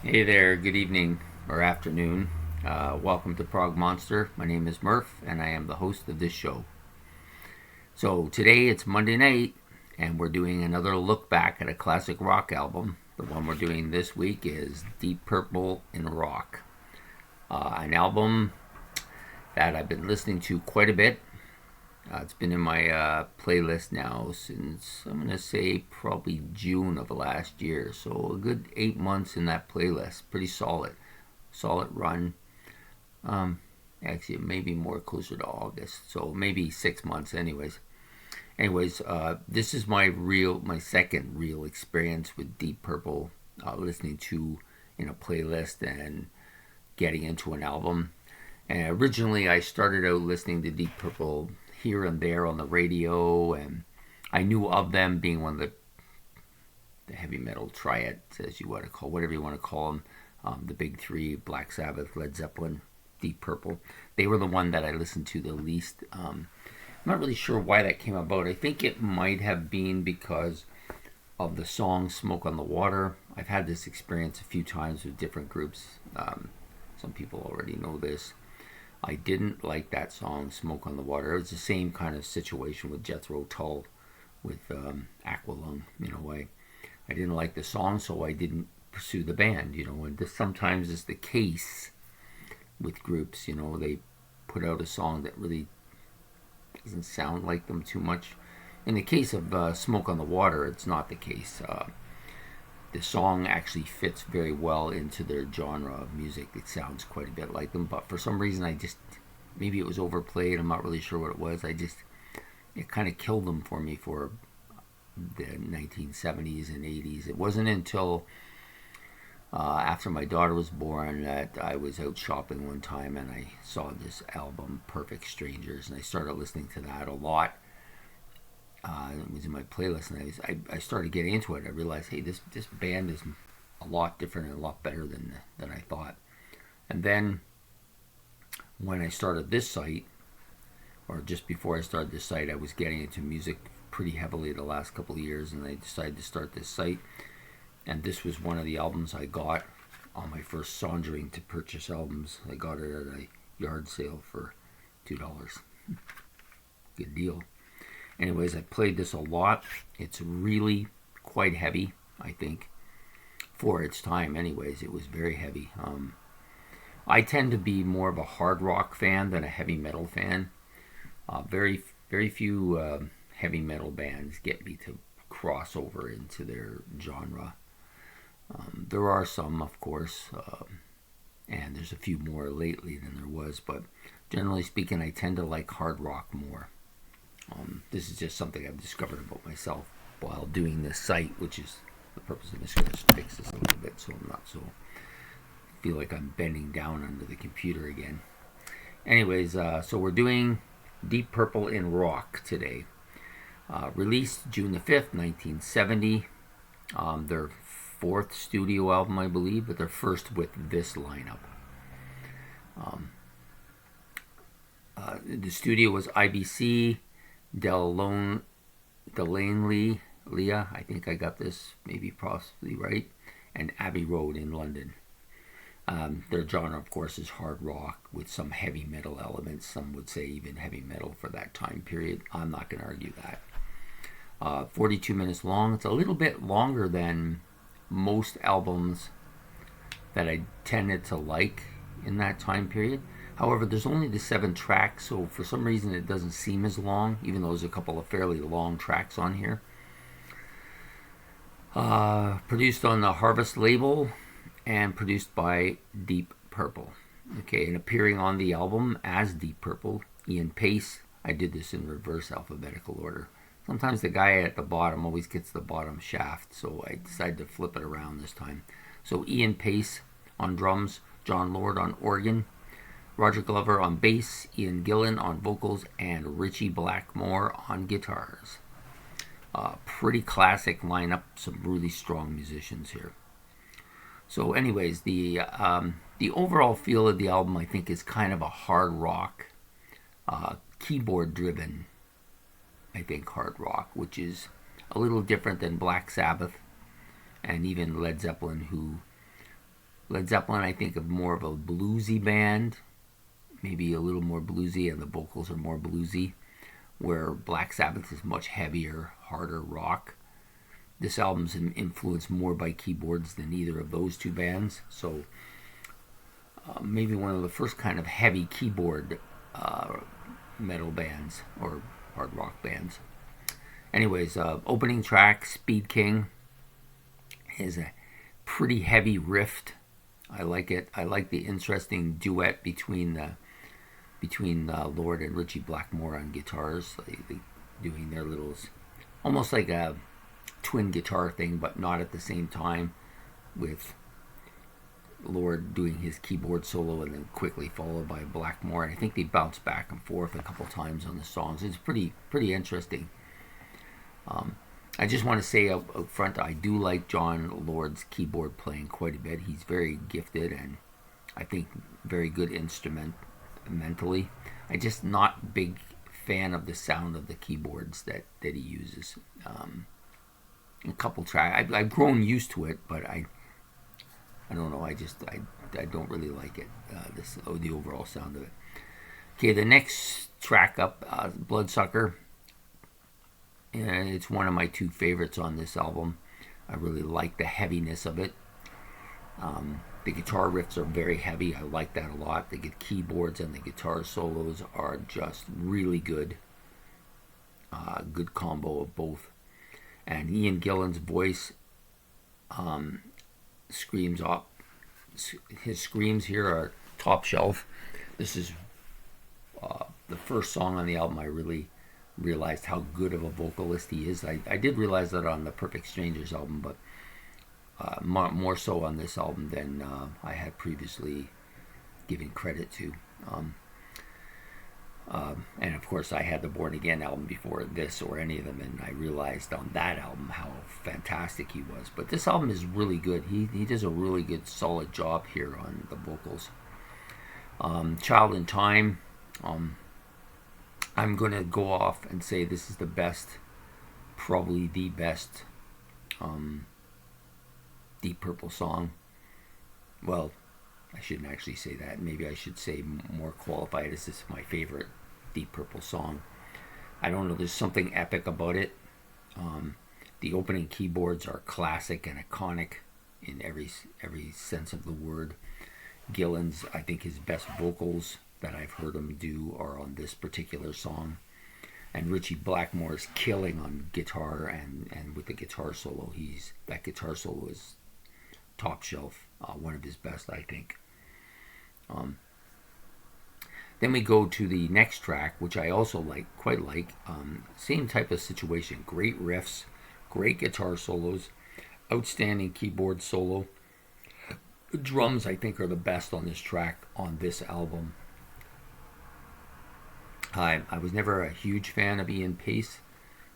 Hey there, good evening or afternoon. Welcome to Prog Monster. My name is Murph, and I am the host of this show. So today it's Monday night, and we're doing another look back at a classic rock album. The one we're doing this week is Deep Purple in Rock, an album that I've been listening to quite a bit. It's been in my playlist now since, I'm going to say, probably June of last year. So a good 8 months in that playlist. Pretty solid run. Um, Actually, maybe more closer to August. So maybe 6 months anyways. This is my second real experience with Deep Purple, listening to in a playlist and getting into an album. And originally, I started out listening to Deep Purple here and there on the radio, and I knew of them being one of the heavy metal triads, as you want to call, whatever you want to call them, the big three: Black Sabbath, Led Zeppelin, Deep Purple. They were the one that I listened to the least. I'm not really sure why that came about. I think it might have been because of the song "Smoke on the Water." I've had this experience a few times with different groups. Some people already know this. I didn't like that song, Smoke on the Water. It was the same kind of situation with Jethro Tull with Aqualung. I didn't like the song, so I didn't pursue the band. And this sometimes is the case with groups. They put out a song that really doesn't sound like them too much. In the case of Smoke on the Water, it's not the case. The song actually fits very well into their genre of music. It sounds quite a bit like them, but for some reason, maybe it was overplayed. I'm not really sure what it was. It kind of killed them for me for the 1970s and 80s. It wasn't until after my daughter was born that I was out shopping one time and I saw this album, Perfect Strangers, and I started listening to that a lot. It was in my playlist, and I started getting into it. I realized, hey, this band is a lot different and a lot better than I thought. And then when I started this site, or just before I started this site, I was getting into music pretty heavily the last couple of years, and I decided to start this site. And this was one of the albums I got on my first sauntering to purchase albums. I got it at a yard sale for $2. Good deal. Anyways, I played this a lot. It's really quite heavy, I think. For its time, anyways, it was very heavy. I tend to be more of a hard rock fan than a heavy metal fan. Very few heavy metal bands get me to cross over into their genre. There are some, of course, and there's a few more lately than there was, but generally speaking, I tend to like hard rock more. This is just something I've discovered about myself while doing this site, which is the purpose of this. I'm going to fix this a little bit so I'm not so feel like I'm bending down under the computer again. Anyways, so we're doing Deep Purple in Rock today. Released June the 5th, 1970. Their fourth studio album, I believe, but their first with this lineup. The studio was IBC, Delaney, Leah, I think I got this maybe possibly right, and Abbey Road in London. Their genre, of course, is hard rock with some heavy metal elements. Some would say even heavy metal for that time period. I'm not going to argue that. 42 minutes long. It's a little bit longer than most albums that I tended to like in that time period. However, there's only the 7 tracks, so for some reason it doesn't seem as long, even though there's a couple of fairly long tracks on here. Produced on the Harvest label and produced by Deep Purple. Okay, and appearing on the album as Deep Purple, Ian Pace. I did this in reverse alphabetical order. Sometimes the guy at the bottom always gets the bottom shaft, so I decided to flip it around this time. So Ian Pace on drums, John Lord on organ, Roger Glover on bass, Ian Gillan on vocals, and Richie Blackmore on guitars. Pretty classic lineup, some really strong musicians here. So anyways, the overall feel of the album, I think, is kind of a hard rock, keyboard driven, I think, hard rock, which is a little different than Black Sabbath and even Led Zeppelin, who Led Zeppelin, I think of more of a bluesy band, maybe a little more bluesy, and the vocals are more bluesy, where Black Sabbath is much heavier, harder rock. This album's influenced more by keyboards than either of those two bands, so maybe one of the first kind of heavy keyboard metal bands or hard rock bands. Anyways, opening track, Speed King, is a pretty heavy riff. I like it. I like the interesting duet between Lord and Richie Blackmore on guitars, they doing their little, almost like a twin guitar thing, but not at the same time, with Lord doing his keyboard solo and then quickly followed by Blackmore. And I think they bounce back and forth a couple times on the songs. It's pretty interesting. I just want to say up front, I do like John Lord's keyboard playing quite a bit. He's very gifted and I think very good instrumentally. I'm just not a big fan of the sound of the keyboards that he uses. A couple tracks, I've grown used to it, but I don't know. I don't really like it. The overall sound of it. Okay, the next track up, Bloodsucker. And it's one of my two favorites on this album. I really like the heaviness of it. The guitar riffs are very heavy. I like that a lot. The keyboards and the guitar solos are just really good. Good combo of both. And Ian Gillan's voice screams up. His screams here are top shelf. This is the first song on the album I really realized how good of a vocalist he is. I did realize that on the Perfect Strangers album, but more so on this album than I had previously given credit to. And of course I had the Born Again album before this or any of them, and I realized on that album how fantastic he was. But this album is really good. He does a really good solid job here on the vocals. Child in Time, I'm going to go off and say this is the best, probably the best Deep Purple song. Well, I shouldn't actually say that. Maybe I should say more qualified as this is my favorite Deep Purple song. I don't know, there's something epic about it. The opening keyboards are classic and iconic in every sense of the word. Gillan's, I think his best vocals that I've heard him do are on this particular song. And Richie Blackmore's killing on guitar and with the guitar solo. That guitar solo is top shelf, one of his best, I think. Then we go to the next track, which I also quite like. Same type of situation. Great riffs, great guitar solos, outstanding keyboard solo. The drums, I think, are the best on this track, on this album. I was never a huge fan of Ian Pace.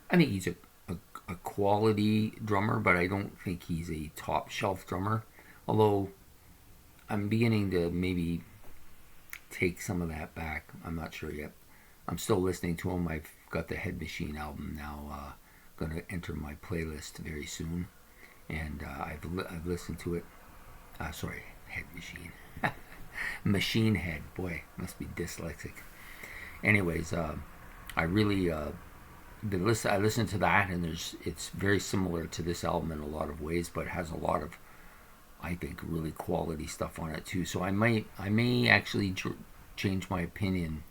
I think he's a quality drummer, but I don't think he's a top shelf drummer. Although I'm beginning to maybe take some of that back. I'm not sure yet. I'm still listening to him. I've got the Head Machine album now. Going to enter my playlist very soon, and I've listened to it. Sorry, Head Machine, Machine Head. Boy, must be dyslexic. Anyways, I really I listened to that, and it's very similar to this album in a lot of ways, but it has a lot of, I think, really quality stuff on it too. So I may actually change my opinion.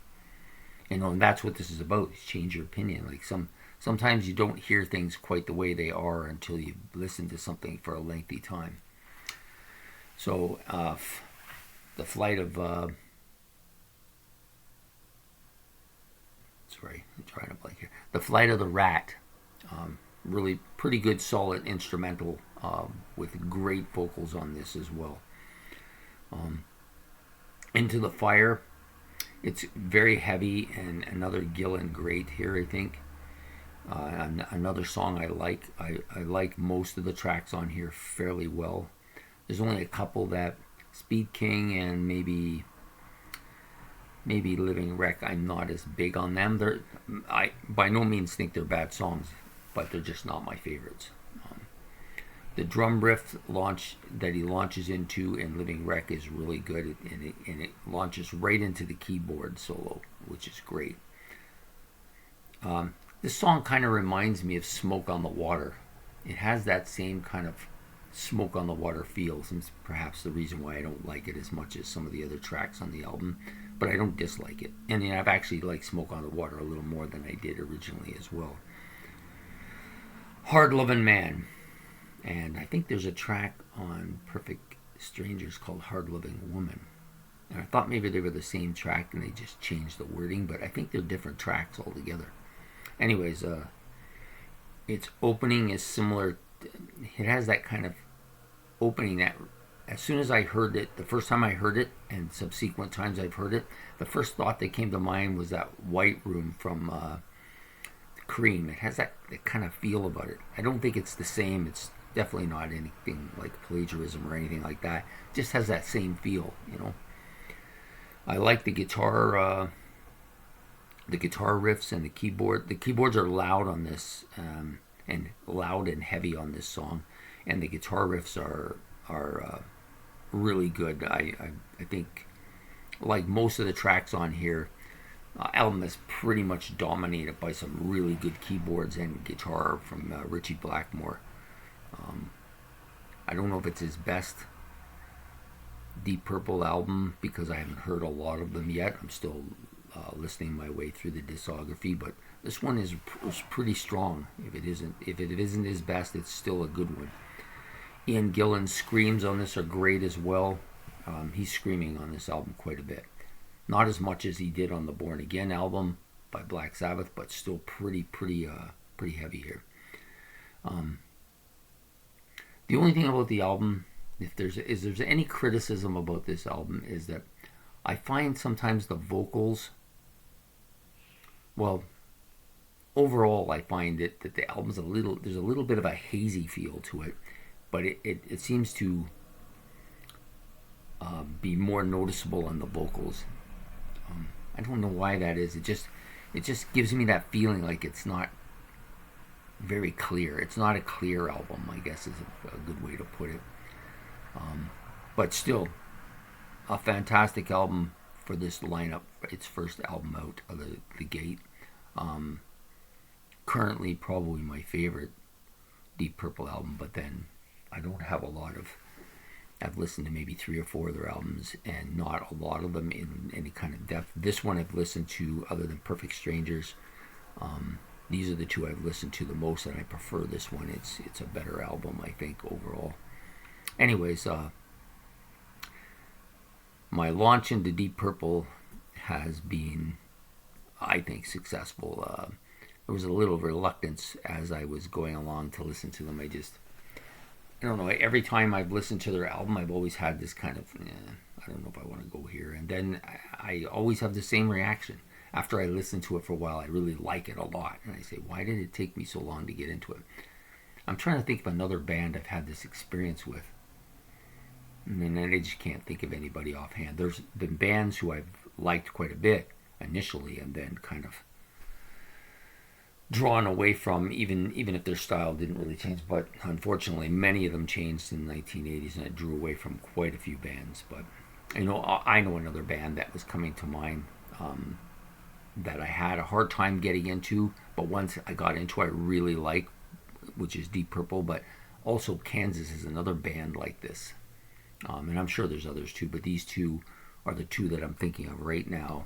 And that's what this is about, is change your opinion. Like sometimes you don't hear things quite the way they are until you listen to something for a lengthy time. So the Flight of I'm trying to blank here. The Flight of the Rat, really pretty good, solid instrumental with great vocals on this as well. Into the Fire, it's very heavy, and another Gillan great here, I think. Another song I like. I like most of the tracks on here fairly well. There's only a couple that Speed King and maybe Living Wreck, I'm not as big on them. I by no means think they're bad songs, but they're just not my favorites. The drum riff launch that he launches into in Living Wreck is really good, and it launches right into the keyboard solo, which is great. This song kind of reminds me of Smoke on the Water. It has that same kind of Smoke on the Water feel, and it's perhaps the reason why I don't like it as much as some of the other tracks on the album, but I don't dislike it. And I've actually liked Smoke on the Water a little more than I did originally as well. Hard Lovin' Man. And I think there's a track on Perfect Strangers called Hard Loving Woman. And I thought maybe they were the same track and they just changed the wording, but I think they're different tracks altogether. Anyways, its opening is similar. It has that kind of opening that as soon as I heard it, the first time I heard it and subsequent times I've heard it, the first thought that came to mind was that White Room from Cream. It has that kind of feel about it. I don't think it's the same. It's definitely not anything like plagiarism or anything like that. It just has that same feel, you know. I like the guitar riffs and the keyboard. The keyboards are loud on this, and loud and heavy on this song, and the guitar riffs are really good. I think, like most of the tracks on here, album is pretty much dominated by some really good keyboards and guitar from Richie Blackmore. I don't know if it's his best Deep Purple album because I haven't heard a lot of them yet. I'm still listening my way through the discography, but this one is pretty strong. If it isn't his best, it's still a good one. Ian Gillan's screams on this are great as well. He's screaming on this album quite a bit. Not as much as he did on the Born Again album by Black Sabbath, but still pretty heavy here. The only thing about the album, if there's any criticism about this album, is that I find sometimes the vocals, well, overall I find that the album's there's a little bit of a hazy feel to it, but it seems to be more noticeable on the vocals. I don't know why that is. It just gives me that feeling like it's not very clear. It's not a clear album, I guess is a good way to put it. But still, a fantastic album for this lineup. Its first album out of the gate. Currently, probably my favorite Deep Purple album, but then I don't have a lot of... I've listened to maybe 3 or 4 of their albums, and not a lot of them in any kind of depth. This one I've listened to, other than Perfect Strangers. These are the 2 I've listened to the most, and I prefer this one. It's a better album, I think, overall. Anyways, my launch into Deep Purple has been, I think, successful. There was a little reluctance as I was going along to listen to them. I don't know, every time I've listened to their album, I've always had this kind of, I don't know if I want to go here. And then I always have the same reaction. After I listen to it for a while, I really like it a lot. And I say, why did it take me so long to get into it? I'm trying to think of another band I've had this experience with. And I just can't think of anybody offhand. There's been bands who I've liked quite a bit initially, and then kind of drawn away from, even if their style didn't really change. But unfortunately, many of them changed in the 1980s, and I drew away from quite a few bands. But I know another band that was coming to mind that I had a hard time getting into, but once I got into, I really like, which is Deep Purple. But also Kansas is another band like this, and I'm sure there's others too, but these 2 are the 2 that I'm thinking of right now,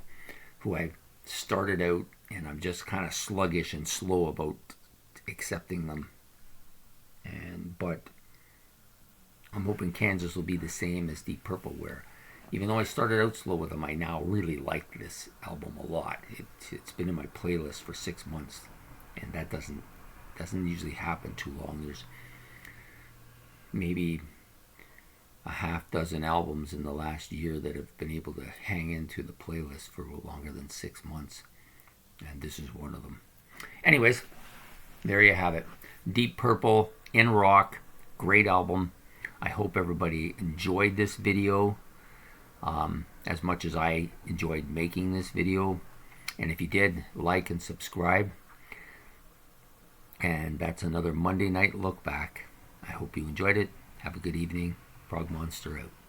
who I started out, and I'm just kind of sluggish and slow about accepting them. But I'm hoping Kansas will be the same as Deep Purple, where even though I started out slow with them, I now really like this album a lot. It's been in my playlist for 6 months, and that doesn't usually happen too long. There's maybe a half dozen albums in the last year that have been able to hang into the playlist for longer than 6 months, and this is one of them. Anyways, there you have it. Deep Purple in rock, great album. I hope everybody enjoyed this video as much as I enjoyed making this video, and if you did, like and subscribe. And that's another Monday night look back. I hope you enjoyed it. Have a good evening. Prog Monster out.